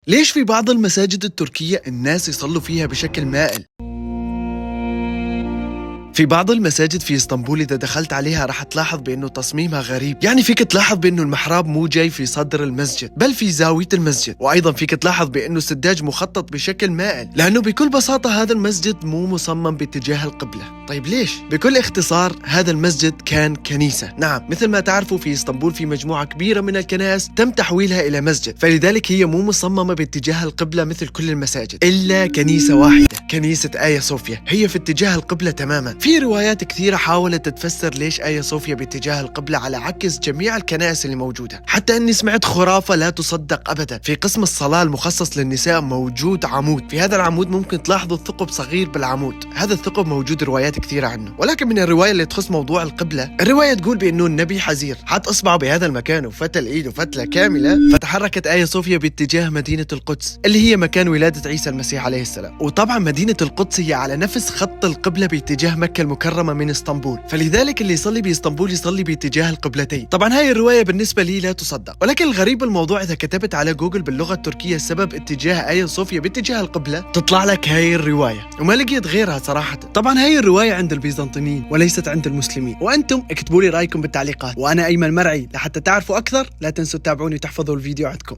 ليش في بعض المساجد التركية الناس يصلوا فيها بشكل مائل؟ في بعض المساجد في اسطنبول إذا دخلت عليها راح تلاحظ بأنه تصميمها غريب، يعني فيك تلاحظ بأنه المحراب مو جاي في صدر المسجد بل في زاوية المسجد، وأيضا فيك تلاحظ بأنه السداج مخطط بشكل مائل، لأنه بكل بساطة هذا المسجد مو مصمم باتجاه القبلة. طيب ليش؟ بكل اختصار هذا المسجد كان كنيسة، نعم مثل ما تعرفوا في اسطنبول في مجموعة كبيرة من الكنائس تم تحويلها إلى مسجد، فلذلك هي مو مصممة باتجاه القبلة مثل كل المساجد، إلا كنيسة واحدة، كنيسة آيا صوفيا هي في اتجاه القبلة تماما. في روايات كثيرة حاولت تفسر ليش آيا صوفيا باتجاه القبلة على عكس جميع الكنائس اللي موجودة، حتى اني سمعت خرافة لا تصدق ابدا. في قسم الصلاة المخصص للنساء موجود عمود، في هذا العمود ممكن تلاحظوا ثقب صغير بالعمود، هذا الثقب موجود روايات كثيرة عنه. ولكن من الرواية اللي تخص موضوع القبلة، الرواية تقول بانه النبي حزير حط اصبعه بهذا المكان وفتل ايده فتلة كاملة، فتحركت آيا صوفيا باتجاه مدينة القدس اللي هي مكان ولادة عيسى المسيح عليه السلام. وطبعا مدينة القدس هي على نفس خط القبلة باتجاه مكة المكرمة من اسطنبول، فلذلك اللي يصلي باسطنبول يصلي باتجاه القبلتين. طبعا هاي الرواية بالنسبة لي لا تصدق، ولكن الغريب بالموضوع إذا كتبت على جوجل باللغة التركية سبب اتجاه آيا صوفيا باتجاه القبلة تطلع لك هاي الرواية، وما لقيت غيرها صراحة. طبعا هاي الرواية عند البيزنطيين وليست عند المسلمين، وأنتم اكتبوا لي رأيكم بالتعليقات. وأنا أيمن مرعي، لحتى تعرفوا أكثر لا تنسوا تتابعوني وتحفظوا الفيديو عندكم.